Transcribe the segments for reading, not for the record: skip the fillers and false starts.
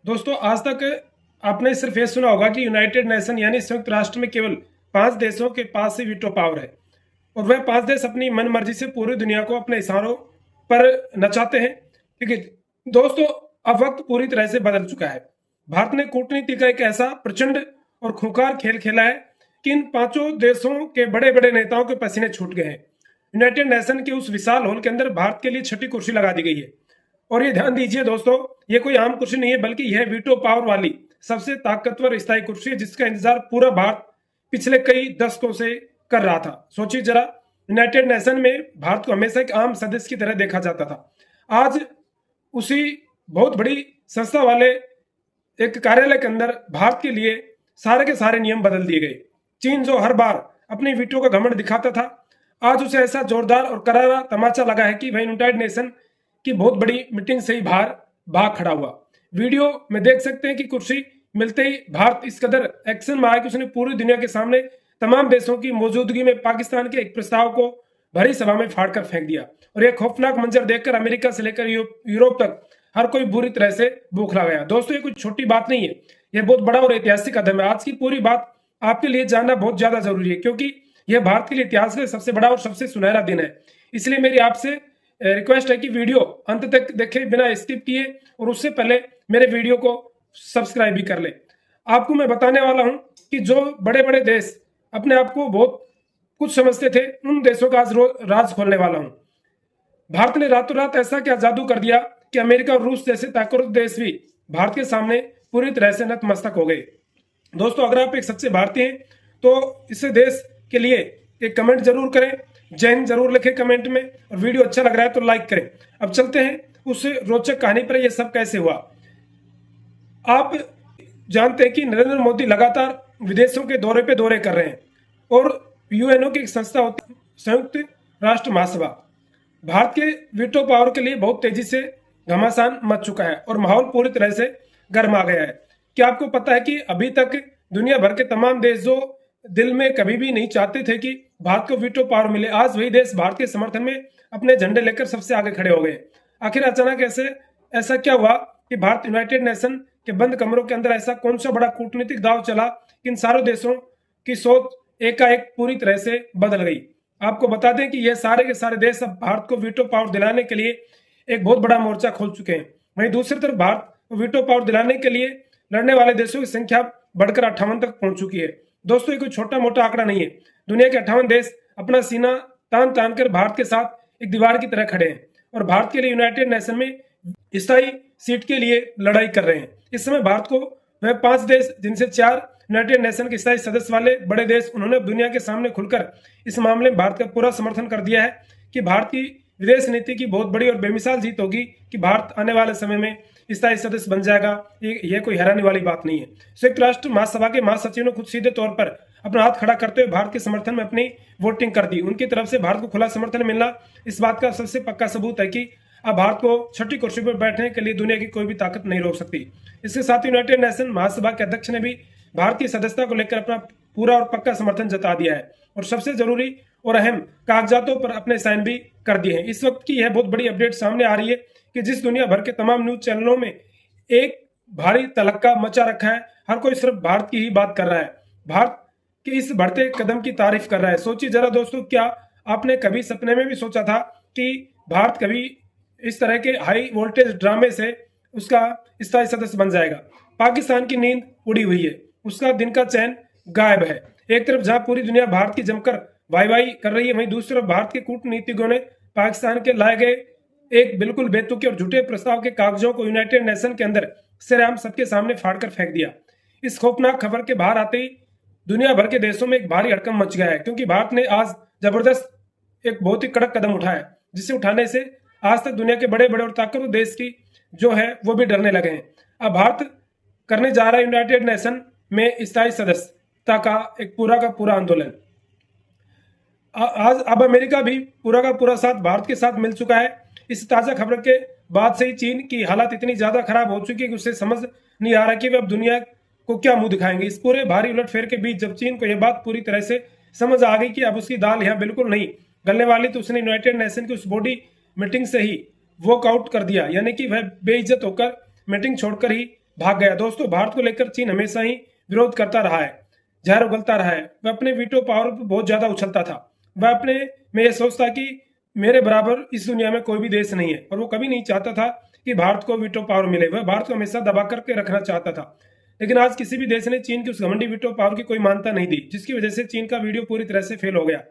दोस्तों, आज तक आपने सिर्फ ये सुना होगा कि यूनाइटेड नेशन यानी संयुक्त राष्ट्र में केवल 5 देशों के पास ही वीटो पावर है और वह 5 देश अपनी मन मर्जी से पूरी दुनिया को अपने इशारों पर नचाते हैं। ठीक है दोस्तों, अब वक्त पूरी तरह से बदल चुका है। भारत ने कूटनीति का एक ऐसा प्रचंड और खूंखार खेल खेला है कि इन पांचों देशों के बड़े बड़े नेताओं के पसीने छूट गए हैं। यूनाइटेड नेशन के उस विशाल हॉल के अंदर भारत के लिए छठी कुर्सी लगा दी गई है। और ये ध्यान दीजिए दोस्तों, ये कोई आम कुर्सी नहीं है, बल्कि यह वीटो पावर वाली सबसे ताकतवर स्थायी कुर्सी है, जिसका इंतजार पूरा भारत पिछले कई दशकों से कर रहा था। सोचिए जरा, यूनाइटेड नेशन में भारत को हमेशा एक आम सदस्य की तरह देखा जाता था। आज उसी बहुत बड़ी संस्था वाले एक कार्यालय के अंदर भारत के लिए सारे के सारे नियम बदल दिए गए। चीन जो हर बार अपनी वीटो का घमंड दिखाता था, आज उसे ऐसा जोरदार और करारा तमाचा लगा है कि वह यूनाइटेड नेशन की बहुत बड़ी मीटिंग से ही बाहर भाग खड़ा हुआ। वीडियो में देख सकते हैं कि कुर्सी मिलते ही भारत इस कदर एक्शन में आया कि उसने पूरी दुनिया के सामने तमाम देशों की मौजूदगी में पाकिस्तान के एक प्रस्ताव को भरी सभा में फाड़कर फेंक दिया। और यह खौफनाक मंजर देखकर अमेरिका से लेकर यूरोप तक हर कोई बुरी तरह से बौखला गया। दोस्तों, ये कुछ छोटी बात नहीं है, यह बहुत बड़ा और ऐतिहासिक कदम है। आज की पूरी बात आपके लिए जानना बहुत ज्यादा जरूरी है, क्योंकि यह भारत के लिए इतिहास का सबसे बड़ा और सबसे सुनहरा दिन है। इसलिए मेरी आपसे रिक्वेस्ट है कि वीडियो अंत तक देखें बिना स्किप किए, और उससे पहले मेरे वीडियो को सब्सक्राइब भी कर ले। आपको मैं बताने वाला हूं कि जो बड़े बड़े देश अपने आप को बहुत कुछ समझते थे, उन देशों का आज राज खोलने वाला हूं। भारत ने रातों रात ऐसा क्या जादू कर दिया कि अमेरिका और रूस जैसे ताकतवर देश भी भारत के सामने पूरी तरह से नतमस्तक हो गए। दोस्तों, अगर आप एक सच्चे भारतीय हैं तो इस देश के लिए एक कमेंट जरूर करें, जय हिंद जरूर लिखें कमेंट में, और वीडियो अच्छा लग रहा है तो लाइक करें। अब चलते हैं उस रोचक कहानी पर, यह सब कैसे हुआ। आप जानते हैं कि नरेंद्र मोदी लगातार विदेशों के दौरे पे दौरे कर रहे हैं, और यूएनओ की एक संस्था होती है संयुक्त राष्ट्र महासभा। भारत के वीटो पावर के लिए बहुत तेजी से घमासान मच चुका है और माहौल पूरी तरह से गर्म आ गया है। क्या आपको पता है कि अभी तक दुनिया भर के तमाम देश जो दिल में कभी भी नहीं चाहते थे कि भारत को वीटो पावर मिले, आज वही देश भारत के समर्थन में अपने झंडे लेकर सबसे आगे खड़े हो गए। आखिर अचानक ऐसा क्या हुआ कि भारत यूनाइटेड नेशन के बंद कमरों के अंदर ऐसा कौन सा बड़ा कूटनीतिक दांव चला कि इन सारे देशों की सोच एकाएक पूरी तरह से बदल गई। आपको बता दें कि यह सारे के सारे देश अब भारत को वीटो पावर दिलाने के लिए एक बहुत बड़ा मोर्चा खोल चुके हैं। वहीं दूसरी तरफ भारत को वीटो पावर दिलाने के लिए लड़ने वाले देशों की संख्या बढ़कर 58 तक पहुंच चुकी है। दोस्तों, ये कोई छोटा मोटा आंकड़ा नहीं है। दुनिया के 58 देश अपना सीना तान तान कर भारत के साथ एक दीवार की तरह खड़े हैं और भारत के लिए यूनाइटेड नेशन में स्थायी सीट के लिए लड़ाई कर रहे हैं। इस समय भारत को वह 5 देश, जिनसे 4 यूनाइटेड नेशन के स्थायी सदस्य वाले बड़े देश, उन्होंने दुनिया के सामने खुलकर इस मामले में भारत का पूरा समर्थन कर दिया है कि भारत की विदेश नीति की बहुत बड़ी और बेमिसाल जीत होगी कि भारत आने वाले समय में स्थायी सदस्य बन जाएगा। ये कोई हैरानी वाली बात नहीं है। संयुक्त राष्ट्र महासभा के महासचिव ने खुद सीधे तौर पर अपना हाथ खड़ा करते हुए भारत के समर्थन में अपनी वोटिंग कर दी। उनकी तरफ से भारत को खुला समर्थन मिलना इस बात का सबसे पक्का सबूत है कि अब भारत को छठी कुर्सी पर बैठने के लिए दुनिया की कोई भी ताकत नहीं रोक सकती। इसके साथ यूनाइटेड नेशन महासभा के अध्यक्ष ने भी भारत की सदस्यता को लेकर अपना पूरा और पक्का समर्थन जता दिया है और सबसे जरूरी और अहम कागजातों पर अपने साइन भी कर दिए हैं। इस वक्त की यह बहुत बड़ी अपडेट सामने आ रही है कि जिस दुनिया भर के तमाम न्यूज चैनलों में एक भारी तलक्का मचा रखा है, हर कोई सिर्फ भारत की ही बात कर रहा है, भारत के इस बढ़ते कदम की तारीफ कर रहा है। सोचिए जरा दोस्तों, क्या आपने कभी सपने में भी सोचा था कि भारत कभी इस तरह के हाई वोल्टेज ड्रामे से उसका स्थायी सदस्य बन जाएगा। पाकिस्तान की नींद उड़ी हुई है, उसका दिन का चैन गायब है। एक तरफ जहां पूरी दुनिया भारत की जमकर वाई वाई कर रही है, वहीं दूसरी तरफ भारत के कूटनीतिज्ञों ने पाकिस्तान के लाए गए एक बिल्कुल बेतुके और झूठे प्रस्ताव के कागजों को यूनाइटेड नेशन के अंदर सरेआम सबके सामने फाड़कर फेंक दिया। इस खौफनाक खबर के बाहर आते ही दुनिया भर के देशों में एक भारी हड़कंप मच गया है, क्योंकि भारत ने आज जबरदस्त एक बहुत ही कड़क कदम उठाया, जिसे उठाने से आज तक दुनिया के बड़े बड़े और ताकतवर देश की जो है वो भी डरने लगे हैं। अब भारत करने जा रहा है यूनाइटेड नेशन में स्थायी सदस्यता का एक पूरा का पूरा आंदोलन। आज अब अमेरिका भी पूरा का पूरा साथ भारत के साथ मिल चुका है। इस ताजा खबर के बाद से ही चीन की हालत इतनी ज्यादा खराब हो चुकी है कि उसे समझ नहीं आ रहा कि वे अब दुनिया को क्या मुंह दिखाएंगे। इस पूरे भारी उलटफेर के बीच जब चीन को यह बात पूरी तरह से समझ आ गई कि अब उसकी दाल यहाँ बिल्कुल नहीं गलने वाली, तो उसने यूनाइटेड नेशन की उस बॉडी मीटिंग से ही वॉकआउट कर दिया, यानी कि वह बेइज्जत होकर मीटिंग छोड़कर ही भाग गया। दोस्तों, भारत को लेकर चीन हमेशा ही विरोध करता रहा है, जहर उगलता रहा है। वह अपने वीटो पावर पर बहुत ज्यादा उछलता था। वह अपने में यह सोचता कि मेरे बराबर इस दुनिया में कोई भी देश नहीं है, और वो कभी नहीं चाहता था कि भारत को वीटो पावर मिले। वह भारत को हमेशा दबा करके रखना चाहता था। लेकिन आज किसी भी देश ने चीन की उस घमंडी वीटो पावर की कोई मान्यता नहीं दी, जिसकी वजह से चीन का वीडियो पूरी तरह से फेल हो गया,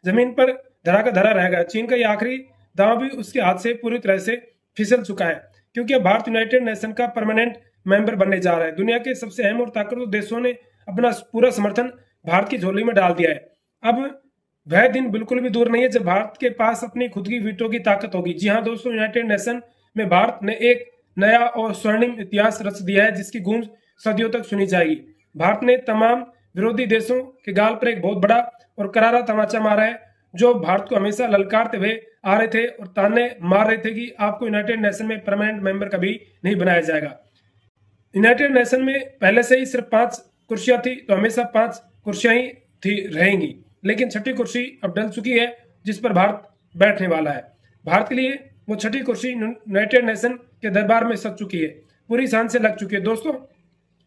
जमीन पर धरा का धरा रह गया। चीन का यह आखिरी दांव भी उसके हाथ से पूरी तरह से फिसल चुका है, क्योंकि अब भारत यूनाइटेड नेशन का परमानेंट मेंबर बनने जा रहा है। दुनिया के सबसे अहम और ताकतवर देशों ने अपना पूरा समर्थन भारत की झोली में डाल दिया है। अब वह दिन बिल्कुल भी दूर नहीं है जब भारत के पास अपनी खुद की वीटो की ताकत होगी। जी हाँ दोस्तों, यूनाइटेड नेशन में भारत ने एक नया और स्वर्णिम इतिहास रच दिया है, जिसकी गूंज सदियों तक सुनी जाएगी। भारत ने तमाम विरोधी देशों के गाल पर एक बहुत बड़ा और करारा तमाचा मारा है, जो भारत को हमेशा ललकारते हुए आ रहे थे और ताने मार रहे थे कि आपको यूनाइटेड नेशन में परमानेंट मेंबर कभी नहीं बनाया जाएगा। यूनाइटेड नेशन में पहले से ही सिर्फ 5 कुर्सियां थी, तो हमेशा 5 कुर्सियां ही थी रहेंगी। लेकिन छठी कुर्सी अब डल चुकी है, जिस पर भारत बैठने वाला है। भारत के लिए वो छठी कुर्सी यूनाइटेड नेशन के दरबार में सज चुकी है, पूरी शान से लग चुकी है। दोस्तों,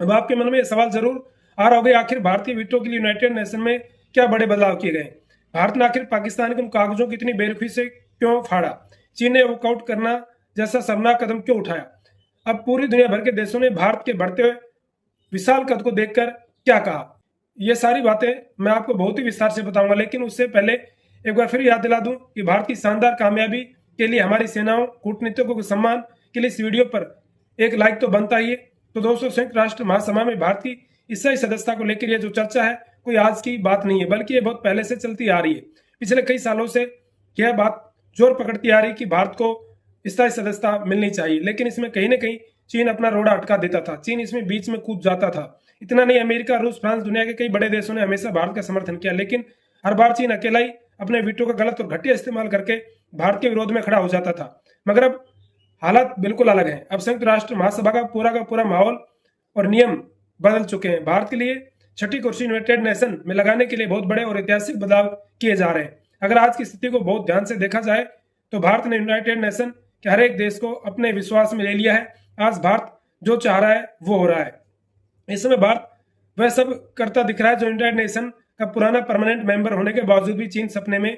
अब आपके मन में यह सवाल जरूर आ रहा होगा, आखिर भारतीय वीटो के लिए यूनाइटेड नेशन में क्या बड़े बदलाव किए गए। भारत ने आखिर पाकिस्तान के उन कागजों की इतनी बेरुखी से क्यों फाड़ा? चीन ने वॉकआउट करना जैसा शर्मनाक कदम क्यों उठाया? अब पूरी दुनिया भर के देशों ने भारत के बढ़ते हुए विशाल कद को देखकर क्या कहा? ये सारी बातें मैं आपको बहुत ही विस्तार से बताऊंगा, लेकिन उससे पहले एक बार फिर याद दिला दूं कि भारत की शानदार कामयाबी के लिए हमारी सेनाओं, कूटनीतिकों के सम्मान के लिए इस वीडियो पर एक लाइक तो बनता ही है। तो दोस्तों, संयुक्त राष्ट्र महासभा में भारत की स्थायी सदस्यता को लेकर यह जो चर्चा है, कोई आज की बात नहीं है, बल्कि ये बहुत पहले से चलती आ रही है। पिछले कई सालों से यह बात जोर पकड़ती आ रही कि भारत को स्थायी सदस्यता मिलनी चाहिए, लेकिन इसमें कहीं ना कहीं चीन अपना रोड़ा अटका देता था। चीन इसमें बीच में कूद जाता था। इतना नहीं, अमेरिका, रूस, फ्रांस, दुनिया के कई बड़े देशों ने हमेशा भारत का समर्थन किया, लेकिन हर बार चीन अकेला ही अपने वीटो का गलत और घटिया इस्तेमाल करके भारत के विरोध में खड़ा हो जाता था। मगर अब हालात बिल्कुल अलग है। अब संयुक्त राष्ट्र महासभा का पूरा माहौल और नियम बदल चुके हैं। भारत के लिए छठी कुर्सी यूनाइटेड नेशन में लगाने के लिए बहुत बड़े और ऐतिहासिक बदलाव किए जा रहे हैं। अगर आज की स्थिति को बहुत ध्यान से देखा जाए तो भारत ने यूनाइटेड नेशन के हर एक देश को अपने विश्वास में ले लिया है। आज भारत जो चाह रहा है वो हो रहा है। इस समय भारत वह सब करता दिख रहा है जो यूनाइटेड नेशन का पुराना परमानेंट मेंबर होने के बावजूद भी चीन सपने में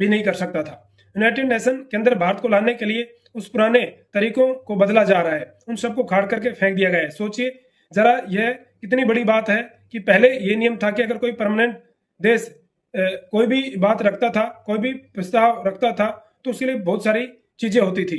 भी नहीं कर सकता था। यूनाइटेड नेशन के अंदर भारत को लाने के लिए उस पुराने तरीकों को बदला जा रहा है, उन सबको खाड़ करके फेंक दिया गया है। सोचिए जरा, यह कितनी बड़ी बात है कि पहले ये नियम था कि अगर कोई परमानेंट देश कोई भी बात रखता था, कोई भी प्रस्ताव रखता था, तो उसके लिए बहुत सारी चीजें होती थी।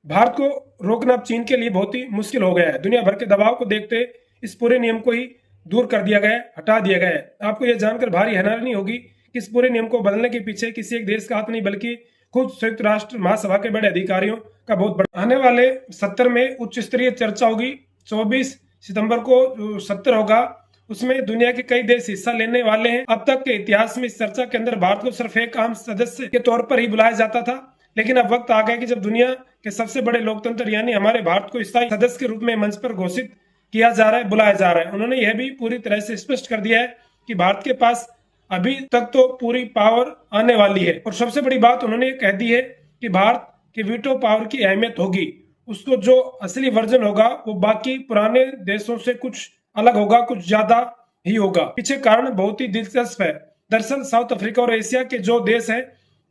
भारत को रोकना अब चीन के लिए बहुत ही मुश्किल हो गया है। दुनिया भर के दबाव को देखते इस पूरे नियम को ही दूर कर दिया गया है, हटा दिया गया है। आपको यह जानकर भारी हैरानी होगी कि इस पूरे नियम को बदलने के पीछे किसी एक देश का हाथ नहीं, बल्कि खुद संयुक्त राष्ट्र महासभा के बड़े अधिकारियों का बहुत बड़ा। आने वाले 70 में उच्च स्तरीय चर्चा होगी। 24 सितंबर को जो 70 होगा, उसमें दुनिया के कई देश हिस्सा लेने वाले हैं। अब तक के इतिहास में इस चर्चा के अंदर भारत को सिर्फ एक आम सदस्य के तौर पर ही बुलाया जाता था, लेकिन अब वक्त आ गया कि जब दुनिया के सबसे बड़े लोकतंत्र यानी हमारे भारत को स्थायी सदस्य के रूप में मंच पर घोषित किया जा रहा है, बुलाया जा रहा है। उन्होंने यह भी पूरी तरह से स्पष्ट कर दिया है कि भारत के पास अभी तक तो पूरी पावर आने वाली है, और सबसे बड़ी बात उन्होंने कह दी है कि भारत के वीटो पावर की अहमियत होगी। उसको जो असली वर्जन होगा वो बाकी पुराने देशों से कुछ अलग होगा, कुछ ज्यादा ही होगा। पीछे कारण बहुत ही दिलचस्प है। दरअसल साउथ अफ्रीका और एशिया के जो देश हैं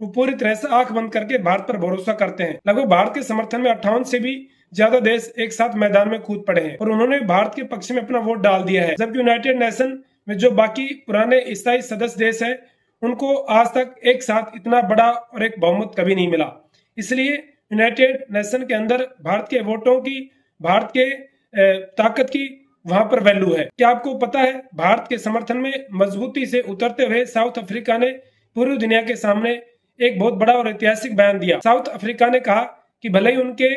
वो पूरी तरह से आंख बंद करके भारत पर भरोसा करते हैं। लगभग भारत के समर्थन में 58 से भी ज्यादा देश एक साथ मैदान में कूद पड़े हैं और उन्होंने भारत के पक्ष में अपना वोट डाल दिया है। जबकि यूनाइटेड नेशन में जो बाकी पुराने स्थायी सदस्य देश है, उनको आज तक एक साथ इतना बड़ा और एक बहुमत कभी नहीं मिला। इसलिए यूनाइटेड नेशन के अंदर भारत के वोटों की, भारत के ताकत की वहां पर वैल्यू है। क्या आपको पता है, भारत के समर्थन में मजबूती से उतरते हुए साउथ अफ्रीका ने पूरी दुनिया के सामने एक बहुत बड़ा और ऐतिहासिक बयान दिया। साउथ अफ्रीका ने कहा कि भले ही उनके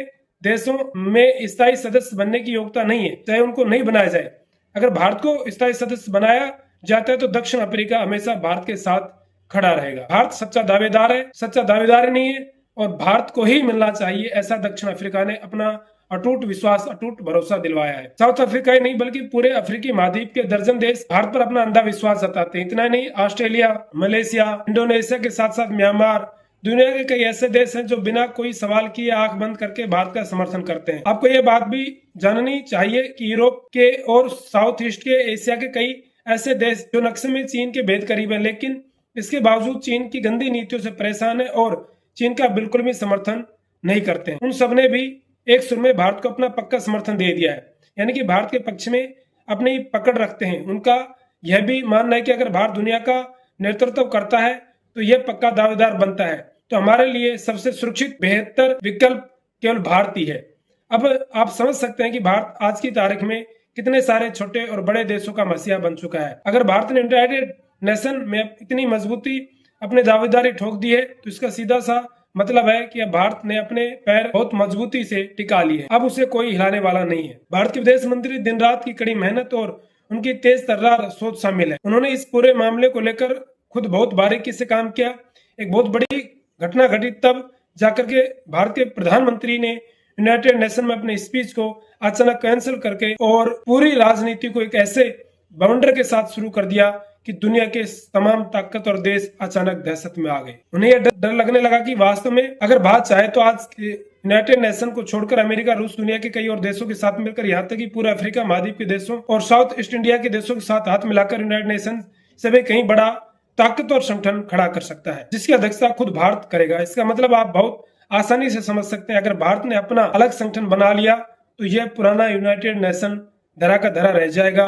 देशों में स्थायी सदस्य बनने की योग्यता नहीं है, चाहे उनको नहीं बनाया जाए, अगर भारत को स्थायी सदस्य बनाया जाता है तो दक्षिण अफ्रीका हमेशा भारत के साथ खड़ा रहेगा। भारत सच्चा दावेदार है, सच्चा दावेदार नहीं है, और भारत को ही मिलना चाहिए, ऐसा दक्षिण अफ्रीका ने अपना अटूट विश्वास, अटूट भरोसा दिलवाया है। साउथ अफ्रीका ही नहीं बल्कि पूरे अफ्रीकी महाद्वीप के दर्जन देश भारत पर अपना अंधा विश्वास जताते हैं। इतना नहीं, ऑस्ट्रेलिया, मलेशिया, इंडोनेशिया के साथ साथ म्यांमार, दुनिया के कई ऐसे देश हैं जो बिना कोई सवाल किए आंख बंद करके भारत का समर्थन करते हैं। आपको यह बात भी जाननी चाहिए कि यूरोप के और साउथ ईस्ट के एशिया के कई ऐसे देश जो नक्शे में चीन के बेहद करीब है, लेकिन इसके बावजूद चीन की गंदी नीतियों से परेशान है और चीन का बिल्कुल भी समर्थन नहीं करते हैं। उन सबने भी एक सुर में भारत को अपना पक्का समर्थन दे दिया है, यानी कि भारत के पक्ष में अपनी पकड़ रखते हैं। उनका यह भी मानना है कि अगर भारत दुनिया का नेतृत्व करता है तो यह पक्का दावेदार बनता है, तो हमारे लिए सबसे सुरक्षित बेहतर विकल्प केवल भारत ही है। अब आप समझ सकते हैं कि भारत आज की तारीख में कितने सारे छोटे और बड़े देशों का मसीहा बन चुका है। अगर भारत ने यूनाइटेड नेशन में इतनी मजबूती अपने दावेदारी ठोक दी है तो इसका सीधा सा मतलब है कि अब भारत ने अपने पैर बहुत मजबूती से टिका लिए हैं। अब उसे कोई हिलाने वाला नहीं है। भारत के विदेश मंत्री दिन रात की कड़ी मेहनत और उनकी तेज तर्रार सोच शामिल है। उन्होंने इस पूरे मामले को लेकर खुद बहुत बारीकी से काम किया। एक बहुत बड़ी घटना घटी तब जाकर के भारत के प्रधानमंत्री ने यूनाइटेड नेशन में अपने स्पीच को अचानक कैंसिल करके और पूरी राजनीति को एक ऐसे बाउंडर के साथ शुरू कर दिया कि दुनिया के तमाम ताकतवर देश अचानक दहशत में आ गए। उन्हें यह डर लगने लगा कि वास्तव में अगर भारत चाहे तो आज यूनाइटेड नेशन को छोड़कर अमेरिका, रूस, दुनिया के कई और देशों के साथ मिलकर यहाँ तक कि पूरे अफ्रीका महाद्वीप के देशों और साउथ ईस्ट इंडिया के देशों के साथ हाथ मिलाकर यूनाइटेड नेशन से भी कहीं बड़ा ताकतवर संगठन खड़ा कर सकता है, जिसकी अध्यक्षता खुद भारत करेगा। इसका मतलब आप बहुत आसानी से समझ सकते हैं। अगर भारत ने अपना अलग संगठन बना लिया तो यह पुराना यूनाइटेड नेशन धरा का धरा रह जाएगा।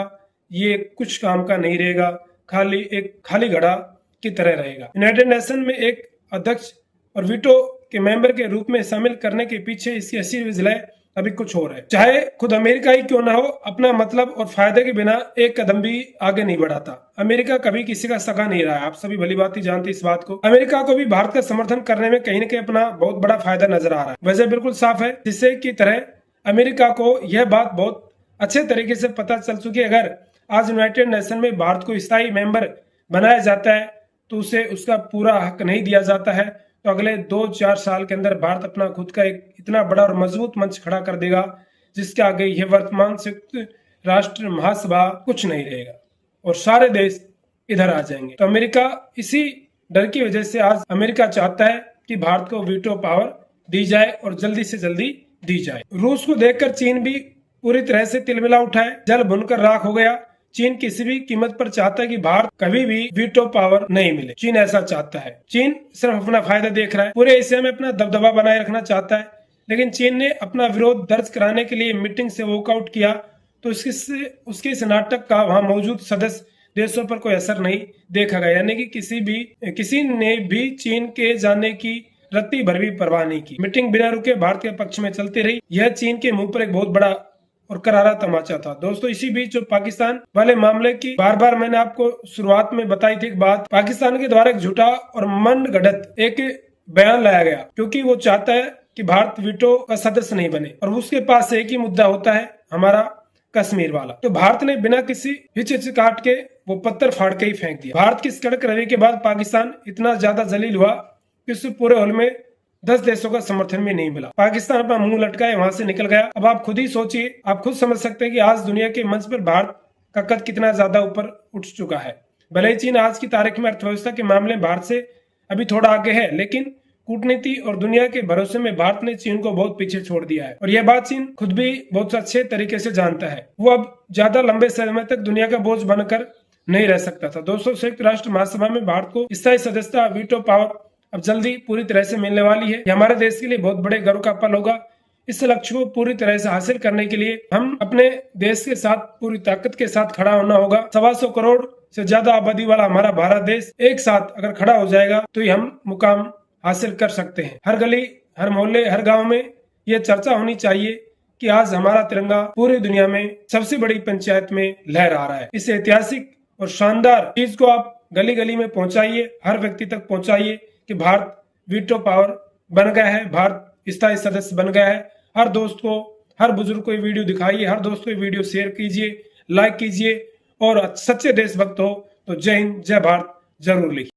ये कुछ काम का नहीं रहेगा, खाली घड़ा की तरह रहेगा। यूनाइटेड नेशन में एक अध्यक्ष और वीटो के मेंबर के रूप में शामिल करने के पीछे इसकी असली वजह अभी कुछ और है। चाहे खुद अमेरिका ही क्यों ना हो, अपना मतलब और फायदे के बिना एक कदम भी आगे नहीं बढ़ाता। अमेरिका कभी किसी का सगा नहीं रहा है, आप सभी भली भांति जानते इस बात को। अमेरिका को भी भारत का समर्थन करने में कहीं न कहीं अपना बहुत बड़ा फायदा नजर आ रहा है। वजह बिल्कुल साफ है, जिससे की तरह अमेरिका को यह बात बहुत अच्छे तरीके से पता चल चुकी है। अगर आज यूनाइटेड नेशन में भारत को स्थायी मेंबर बनाया जाता है तो उसे उसका पूरा हक नहीं दिया जाता है, तो अगले 2-4 साल के अंदर भारत अपना खुद का एक इतना बड़ा और मजबूत मंच खड़ा कर देगा जिसके आगे यह वर्तमान संयुक्त राष्ट्र महासभा कुछ नहीं रहेगा और सारे देश इधर आ जाएंगे। तो अमेरिका इसी डर की वजह से आज अमेरिका चाहता है कि भारत को वीटो पावर दी जाए और जल्दी से जल्दी दी जाए। रूस को देखकर चीन भी पूरी तरह से तिलमिला उठा है, जल भुनकर राख हो गया। चीन किसी भी कीमत पर चाहता है कि भारत कभी भी वीटो पावर नहीं मिले। चीन ऐसा चाहता है। चीन सिर्फ अपना फायदा देख रहा है, पूरे एशिया में अपना दबदबा बनाए रखना चाहता है। लेकिन चीन ने अपना विरोध दर्ज कराने के लिए मीटिंग से वॉकआउट किया तो उसके इस नाटक का वहां मौजूद सदस्य देशों पर कोई असर नहीं देखा गया, यानी कि किसी ने भी चीन के जाने की रत्ती भर भी परवाह नहीं की। मीटिंग बिना रुके भारत के पक्ष में चलती रही। यह चीन के मुंह पर एक बहुत बड़ा और करारा तमाचा था। दोस्तों, इसी बीच जो पाकिस्तान वाले मामले की बार बार मैंने आपको शुरुआत में बताई थी बात, पाकिस्तान के द्वारा एक झूठा और मनगढ़ंत एक बयान लाया गया, क्योंकि वो चाहता है कि भारत वीटो का सदस्य नहीं बने और उसके पास एक ही मुद्दा होता है, हमारा कश्मीर वाला। तो भारत ने बिना किसी हिचकिचाहट के वो पत्थर फाड़ के ही फेंक दिया। भारत की इस कड़क रवैये के बाद पाकिस्तान इतना ज्यादा जलील हुआ कि उससे पूरे हॉल में 10 देशों का समर्थन भी नहीं मिला। पाकिस्तान अपना मुंह लटकाए वहां से निकल गया। अब आप खुद ही सोचिए, आप खुद समझ सकते हैं कि आज दुनिया के मंच पर भारत का कद कितना ज्यादा ऊपर उठ चुका है। भले ही चीन आज की तारीख में अर्थव्यवस्था के मामले में भारत से अभी थोड़ा आगे है, लेकिन कूटनीति और दुनिया के भरोसे में भारत ने चीन को बहुत पीछे छोड़ दिया है और यह बात चीन खुद भी बहुत अच्छे तरीके से जानता है। वो अब ज्यादा लंबे समय तक दुनिया का बोझ बनकर नहीं रह सकता था। दोस्तों, संयुक्त राष्ट्र महासभा में भारत को स्थायी सदस्यता वीटो पावर अब जल्दी पूरी तरह से मिलने वाली है। हमारे देश के लिए बहुत बड़े गर्व का पल होगा। इस लक्ष्य को पूरी तरह से हासिल करने के लिए हम अपने देश के साथ पूरी ताकत के साथ खड़ा होना होगा। 125 करोड़ से ज्यादा आबादी वाला हमारा भारत देश एक साथ अगर खड़ा हो जाएगा तो ही हम मुकाम हासिल कर सकते हैं। हर गली, हर मोहल्ले, हर गांव में ये चर्चा होनी चाहिए कि आज हमारा तिरंगा पूरी दुनिया में सबसे बड़ी पंचायत में लहरा रहा है। इस ऐतिहासिक और शानदार चीज को आप गली गली में पहुंचाइए, हर व्यक्ति तक पहुंचाइए कि भारत वीटो पावर बन गया है, भारत स्थायी सदस्य बन गया है। हर दोस्त को, हर बुजुर्ग को ये वीडियो दिखाइए, हर दोस्त को ये वीडियो शेयर कीजिए, लाइक कीजिए और सच्चे देशभक्त हो तो जय हिंद, जय भारत जरूर लिखिए।